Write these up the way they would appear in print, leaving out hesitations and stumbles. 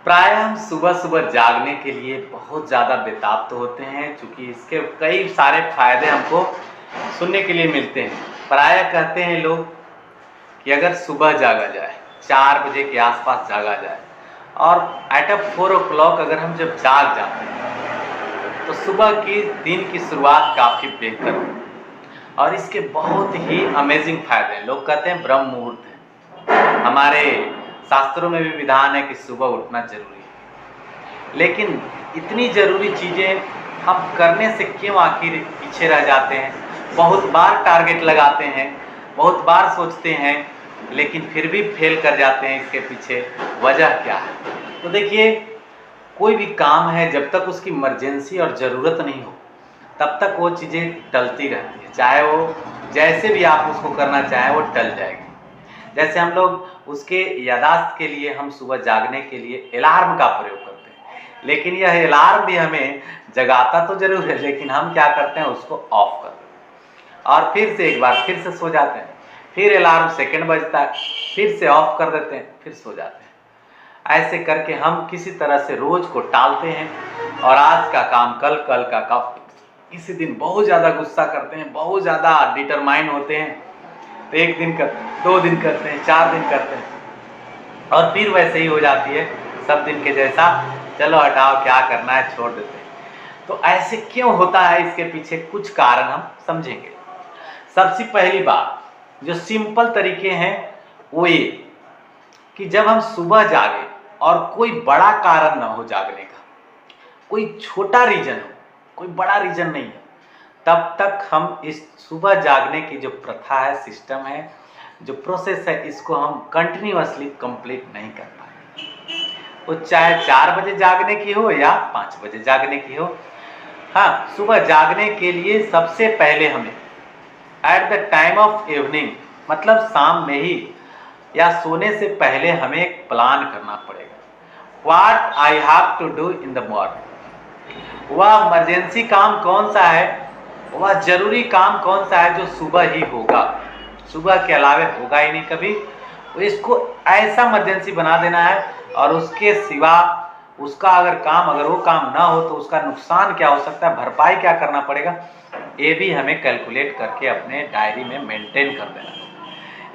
प्राय हम सुबह सुबह जागने के लिए बहुत ज़्यादा बेताब तो होते हैं, क्योंकि इसके कई सारे फायदे हमको सुनने के लिए मिलते हैं। प्राय कहते हैं लोग कि अगर सुबह जागा जाए, 4 बजे के आसपास जागा जाए और एट 4 o'clock अगर हम जब जाग जाते हैं तो सुबह की दिन की शुरुआत काफ़ी बेहतर होती है। और इसके बहुत ही अमेजिंग फायदे हैं। लोग कहते हैं ब्रह्म मुहूर्त है, हमारे शास्त्रों में भी विधान है कि सुबह उठना जरूरी है। लेकिन इतनी जरूरी चीज़ें हम करने से क्यों आखिर पीछे रह जाते हैं? बहुत बार टारगेट लगाते हैं, बहुत बार सोचते हैं, लेकिन फिर भी फेल कर जाते हैं। इसके पीछे वजह क्या है? तो देखिए, कोई भी काम है जब तक उसकी इमरजेंसी और ज़रूरत नहीं हो तब तक वो चीज़ें टलती रहती है। चाहे वो जैसे भी आप उसको करना चाहें वो टल जाएगी। जैसे हम लोग उसके यादाश्त के लिए हम सुबह जागने के लिए अलार्म का प्रयोग करते हैं, लेकिन यह अलार्म भी हमें जगाता तो जरूर है, लेकिन हम क्या करते हैं, उसको ऑफ कर देते हैं और फिर से एक बार फिर से सो जाते हैं। फिर अलार्म सेकंड बजता है, फिर से ऑफ कर देते हैं, फिर सो जाते हैं। ऐसे करके हम किसी तरह से रोज को टालते हैं और आज का काम कल, कल का काम किसी दिन बहुत ज़्यादा गुस्सा करते हैं, बहुत ज़्यादा डिटरमाइन होते हैं। तो 1 दिन करते हैं, 2 दिन करते हैं, 4 दिन करते हैं और फिर वैसे ही हो जाती है सब दिन के जैसा। चलो हटाओ, क्या करना है, छोड़ देते हैं। तो ऐसे क्यों होता है? इसके पीछे कुछ कारण हम समझेंगे। सबसे पहली बात, जो सिंपल तरीके हैं वो ये कि जब हम सुबह जागे और कोई बड़ा कारण ना हो जागने का, कोई छोटा रीजन हो, कोई बड़ा रीजन नहीं है, तब तक हम इस सुबह जागने की जो प्रथा है, सिस्टम है, जो प्रोसेस है, इसको हम कंटिन्यूअसली कंप्लीट नहीं कर पाएंगे। वो चाहे 4 बजे जागने की हो या 5 बजे जागने की हो। हाँ, सुबह जागने के लिए सबसे पहले हमें at the time of evening, मतलब शाम में ही या सोने से पहले हमें एक प्लान करना पड़ेगा। What I have to do in the morning. वह इमरजेंसी काम कौन सा है, वह जरूरी काम कौन सा है जो सुबह ही होगा, सुबह के अलावे होगा ही नहीं कभी। तो इसको ऐसा इमरजेंसी बना देना है और उसके सिवा उसका अगर वो काम ना हो तो उसका नुकसान क्या हो सकता है, भरपाई क्या करना पड़ेगा, ये भी हमें कैलकुलेट करके अपने डायरी में मेंटेन कर देना।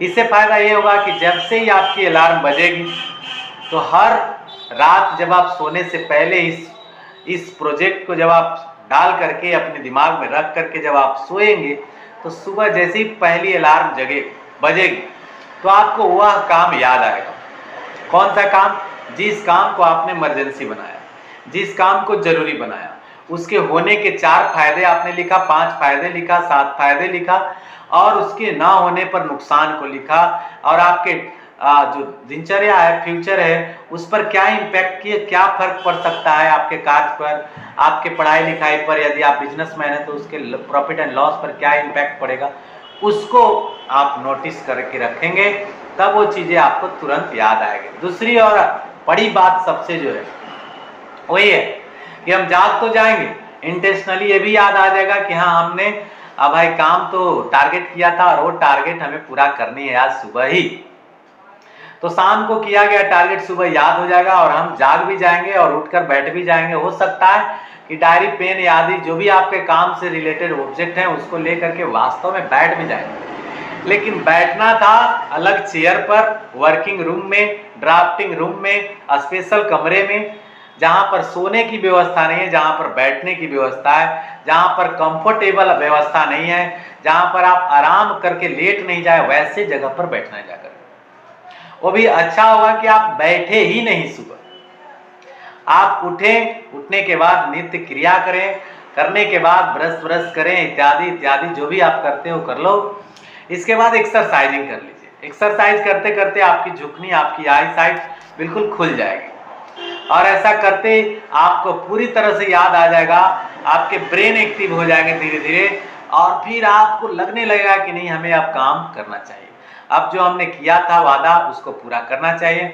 इससे फायदा ये होगा कि जब से ही आपकी अलार्म बजेगी तो हर रात जब आप सोने से पहले इस प्रोजेक्ट को जब आप डाल करके अपने दिमाग में रख करके जब आप सोएंगे तो सुबह जैसे ही पहली अलार्म बजेगी तो आपको वह काम याद आएगा। कौन सा काम? जिस काम को आपने इमरजेंसी बनाया, जिस काम को जरूरी बनाया, उसके होने के 4 फायदे आपने लिखा, 5 फायदे लिखा, 7 फायदे लिखा और उसके ना होने पर नुकसान को लिखा और आपके जो दिनचर्या है, फ्यूचर है, उस पर क्या इम्पैक्ट किए, क्या फर्क पड़ सकता है आपके कार्य पर, आपके पढ़ाई लिखाई पर, यदि आप बिजनेसमैन है तो उसके प्रॉफिट एंड लॉस पर क्या इम्पैक्ट पड़ेगा, उसको आप नोटिस करके रखेंगे, तब वो चीज़ें आपको तुरंत याद आएगी। दूसरी और बड़ी बात सबसे जो है वही है कि हम जाग तो जाएंगे, इंटेंशनली ये भी याद आ जाएगा कि हाँ, हमने अब भाई काम तो टारगेट किया था और वो टारगेट हमें पूरा करनी है आज सुबह ही। तो शाम को किया गया टारगेट सुबह याद हो जाएगा और हम जाग भी जाएंगे और उठकर बैठ भी जाएंगे। हो सकता है कि डायरी, पेन आदि जो भी आपके काम से रिलेटेड ऑब्जेक्ट हैं उसको लेकर के वास्तव में बैठ भी जाएंगे, लेकिन बैठना था अलग चेयर पर, वर्किंग रूम में, ड्राफ्टिंग रूम में, स्पेशल कमरे में, जहां पर सोने की व्यवस्था नहीं है, जहां पर बैठने की व्यवस्था है, जहां पर कंफर्टेबल व्यवस्था नहीं है, जहां पर आप आराम करके लेट नहीं जाए, वैसे जगह पर बैठना है जाकर। वो भी अच्छा होगा कि आप बैठे ही नहीं, सुबह आप उठें, उठने के बाद नित्य क्रिया करें, करने के बाद ब्रश करें, इत्यादि इत्यादि जो भी आप करते हो कर लो। इसके बाद एक्सरसाइजिंग कर लीजिए। एक्सरसाइज करते करते आपकी झुकनी, आपकी आई साइट बिल्कुल खुल जाएगी और ऐसा करते आपको पूरी तरह से याद आ जाएगा, आपके ब्रेन एक्टिव हो जाएंगे धीरे धीरे और फिर आपको लगने लगेगा कि नहीं, हमें अब काम करना चाहिए, अब जो हमने किया था वादा उसको पूरा करना चाहिए।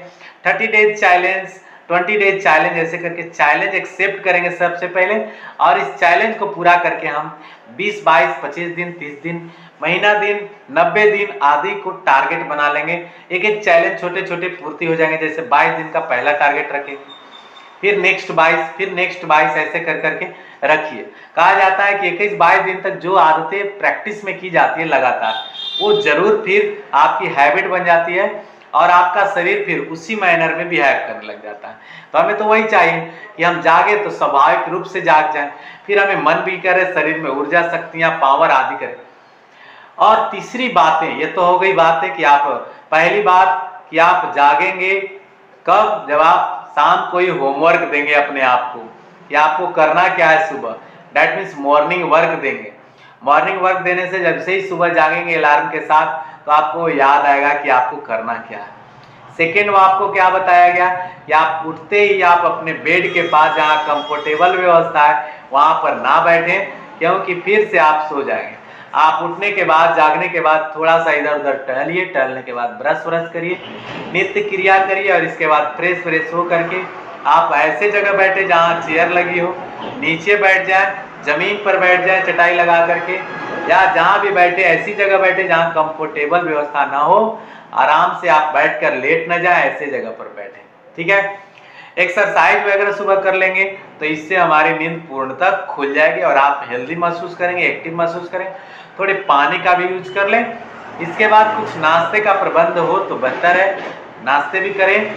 30 डेज चैलेंज, 20 डेज चैलेंज, ऐसे करके चैलेंज एक्सेप्ट करेंगे सबसे पहले और इस चैलेंज को पूरा करके हम 20, 22, 25 दिन, 30 दिन, महीना दिन, 90 दिन आदि को टारगेट बना लेंगे। एक एक चैलेंज छोटे छोटे पूर्ति हो जाएंगे। जैसे 22 दिन का पहला टारगेट रखेंगे, फिर नेक्स्ट 22, फिर नेक्स्ट 22, ऐसे कर करके रखिए। कहा जाता है कि 21-22 दिन तक जो आदतें प्रैक्टिस में की जाती है लगातार, वो जरूर फिर आपकी हैबिट बन जाती है और आपका शरीर फिर उसी मैनर में बिहेव करने लग जाता है। तो हमें तो वही चाहिए कि हम जागे तो स्वाभाविक रूप से जाग जाएं, फिर हमें मन भी करे, शरीर में ऊर्जा, शक्तियां, पावर आदि करे। और तीसरी बातें, ये तो हो गई बात है कि आप, पहली बात कि आप जागेंगे कब, जब आप शाम को ही होमवर्क देंगे अपने आप को कि आपको करना क्या है सुबह, दैट मीन्स मॉर्निंग वर्क देंगे। मॉर्निंग वर्क देने से जब से ही सुबह जागेंगे अलार्म के साथ, तो आपको याद आएगा कि आपको करना क्या है। सेकेंड, आपको क्या बताया गया कि आप उठते ही आप अपने बेड के पास जहाँ कंफर्टेबल व्यवस्था है वहां पर ना बैठे, क्योंकि फिर से आप सो जाएंगे। आप उठने के बाद, जागने के बाद थोड़ा सा इधर उधर टहलिए, टहलने के बाद ब्रश व्रश करिए, नित्य क्रिया करिए और इसके बाद फ्रेश हो करके आप ऐसे जगह बैठे जहाँ चेयर लगी हो, नीचे बैठ जाए, जमीन पर बैठ जाए चटाई लगा करके, या जहाँ भी बैठे ऐसी जगह बैठे जहाँ कंफर्टेबल व्यवस्था ना हो, आराम से आप बैठकर लेट न जाए, ऐसे जगह पर बैठे। ठीक है। एक्सरसाइज वगैरह सुबह कर लेंगे तो इससे हमारी नींद पूर्णतः खुल जाएगी और आप हेल्दी महसूस करेंगे, एक्टिव महसूस करेंगे। थोड़े पानी का भी यूज कर लें। इसके बाद कुछ नाश्ते का प्रबंध हो तो बेहतर है, नाश्ते भी करें।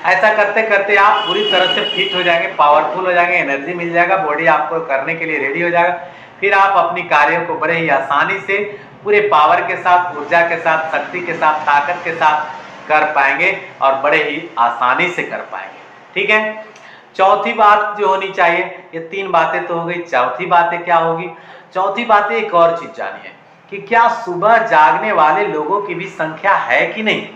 ऐसा करते करते आप पूरी तरह से फिट हो जाएंगे, पावरफुल हो जाएंगे, एनर्जी मिल जाएगा, बॉडी आपको करने के लिए रेडी हो जाएगा। फिर आप अपनी कार्यों को बड़े ही आसानी से, पूरे पावर के साथ, ऊर्जा के साथ, शक्ति के साथ, ताकत के साथ कर पाएंगे और बड़े ही आसानी से कर पाएंगे। ठीक है। चौथी बात जो होनी चाहिए, ये 3 बातें तो हो गई, चौथी बातें क्या होगी? चौथी बातें एक और चीज जानिए कि क्या सुबह जागने वाले लोगों की भी संख्या है कि नहीं?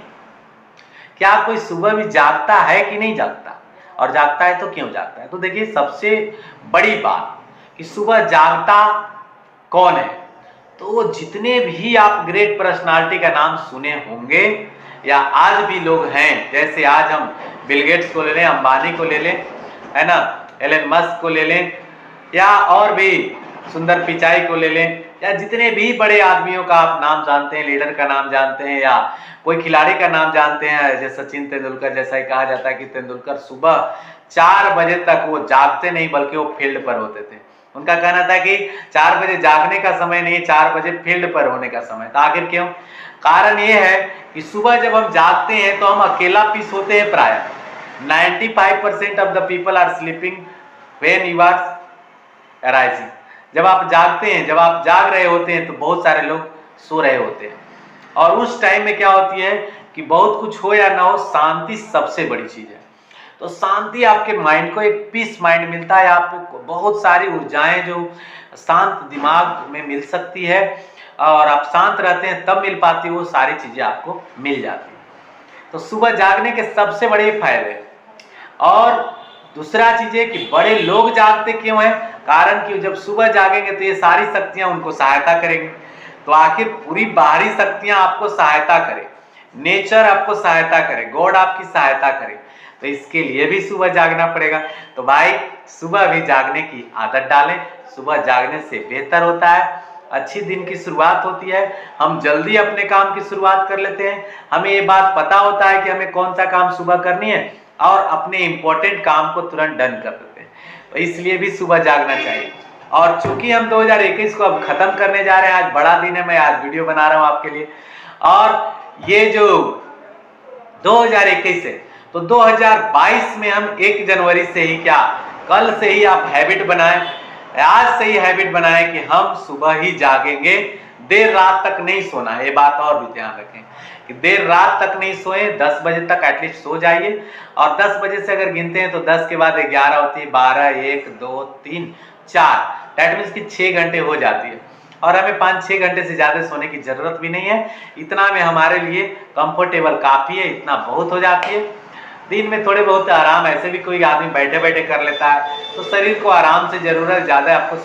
क्या कोई सुबह भी जागता है कि नहीं जागता? और जागता है तो क्यों जागता है? तो देखिए, सबसे बड़ी बात कि सुबह जागता कौन है, तो वो जितने भी आप ग्रेट पर्सनालिटी का नाम सुने होंगे या आज भी लोग हैं, जैसे आज हम बिल गेट्स को ले लें, अंबानी को ले लें, है ना, एलन मस्क को ले लें, या और भी सुंदर पिचाई को ले लें, या जितने भी बड़े आदमियों का आप नाम जानते हैं, लीडर का नाम जानते हैं, या कोई खिलाड़ी का नाम जानते हैं, जैसे सचिन तेंदुलकर, जैसा ही कहा जाता है कि तेंदुलकर सुबह 4 बजे तक वो जागते नहीं बल्कि वो फील्ड पर होते थे। उनका कहना था कि 4 बजे जागने का समय नहीं, 4 बजे फील्ड पर होने का समय। तो आखिर क्यों? कारण ये है कि सुबह जब हम जागते हैं तो हम अकेला पीस होते हैं। प्राय 95% of the people are sleeping when you are arising. जब आप जागते हैं, जब आप जाग रहे होते हैं तो बहुत सारे लोग सो रहे होते हैं। और उस टाइम में क्या होती है कि बहुत कुछ हो या ना हो, शांति सबसे बड़ी चीज है। तो शांति आपके माइंड को एक पीस माइंड मिलता है, आपको बहुत सारी ऊर्जाएं जो शांत दिमाग में मिल सकती है, और आप शांत रहते हैं तब मिल पाती है, वो सारी चीजें आपको मिल जाती है। तो सुबह जागने के सबसे बड़े फायदे। और दूसरा चीज है कि बड़े लोग जागते क्यों हैं? कारण कि जब सुबह जागेंगे तो ये सारी शक्तियां उनको सहायता करेंगी। तो आखिर पूरी बाहरी शक्तियां आपको सहायता करें, नेचर आपको सहायता करे, गॉड आपकी सहायता करे, तो इसके लिए भी सुबह जागना पड़ेगा। तो भाई सुबह भी जागने की आदत डालें। सुबह जागने से बेहतर होता है, अच्छी दिन की शुरुआत होती है, हम जल्दी अपने काम की शुरुआत कर लेते हैं, हमें ये बात पता होता है कि हमें कौन सा काम सुबह करनी है और अपने इंपॉर्टेंट काम को तुरंत डन कर देते हैं। तो इसलिए भी सुबह जागना चाहिए। और चूंकि हम 2021 को अब खत्म करने जा रहे हैं, आज बड़ा दिन है, मैं आज वीडियो बना रहा हूं आपके लिए। और ये जो 2021 है, तो 2022 में हम 1 जनवरी से ही, क्या कल से ही आप हैबिट बनाएं, आज से ही हैबिट बनाएं कि हम सुबह ही जागेंगे, देर रात तक नहीं सोना है। ये बात और भी ध्यान रखें कि देर रात तक नहीं सोए, 10 बजे तक एटलीस्ट सो जाइए। और 10 बजे से अगर गिनते हैं तो 10 के बाद 11 होती है, 12, 1, 2, 3, 4, दैट मीन्स कि 6 घंटे हो जाती है। और हमें 5-6 घंटे से ज्यादा सोने की जरूरत भी नहीं है, इतना में हमारे लिए कंफर्टेबल काफी है, इतना बहुत हो जाती है। दिन में थोड़े बहुत आराम ऐसे भी कोई आदमी बैठे बैठे कर लेता है, तो शरीर को आराम से जरूरत, ज्यादा आपको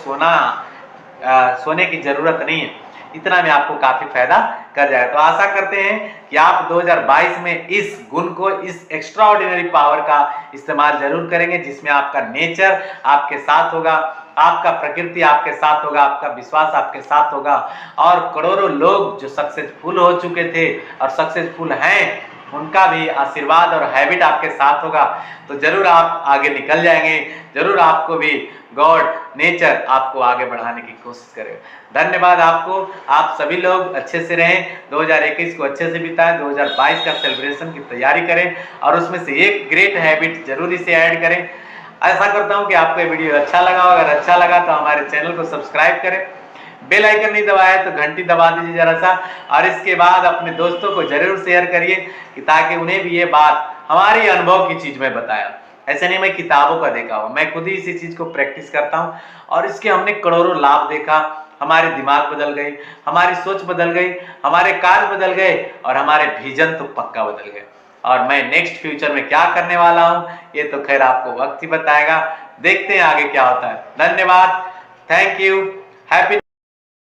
सोने की जरूरत नहीं है, इतना में आपको काफी फायदा कर जाएगा। तो आशा करते हैं कि आप 2022 में इस गुण को, इस एक्स्ट्रा ऑर्डिनरी पावर का इस्तेमाल जरूर करेंगे, जिसमें आपका नेचर आपके साथ होगा, आपका प्रकृति आपके साथ होगा, आपका विश्वास आपके साथ होगा। और करोड़ों लोग जो सक्सेसफुल हो चुके थे और सक्सेसफुल हैं, उनका भी आशीर्वाद और हैबिट आपके साथ होगा तो जरूर आप आगे निकल जाएंगे, जरूर आपको भी गॉड नेचर आपको आगे बढ़ाने की कोशिश करेगा। धन्यवाद आपको। आप सभी लोग अच्छे से रहें, 2021 को अच्छे से बिताएं, 2022 का सेलिब्रेशन की तैयारी करें और उसमें से एक ग्रेट हैबिट जरूर इसे ऐड करें। ऐसा करता हूं कि आपको ये वीडियो अच्छा लगा, अगर अच्छा लगा तो हमारे चैनल को सब्सक्राइब करें, बेल आइकन नहीं दबाया तो घंटी दबा दीजिए जरा सा, और इसके बाद अपने दोस्तों को जरूर शेयर करिए कि ताकि उन्हें भी ये बात हमारी अनुभव की चीज में बताया। ऐसे नहीं मैं किताबों का देखा हुआ, मैं खुद ही इसी चीज को प्रैक्टिस करता हूँ और इसके हमने करोड़ों लाभ देखा। हमारे दिमाग बदल गए, हमारी सोच बदल गई, हमारे कार्य बदल गए और हमारे विजन तो पक्का बदल गए। और मैं नेक्स्ट फ्यूचर में क्या करने वाला हूँ ये तो खैर आपको वक्त ही बताएगा। देखते हैं आगे क्या होता है। धन्यवाद, थैंक यू, हैप्पी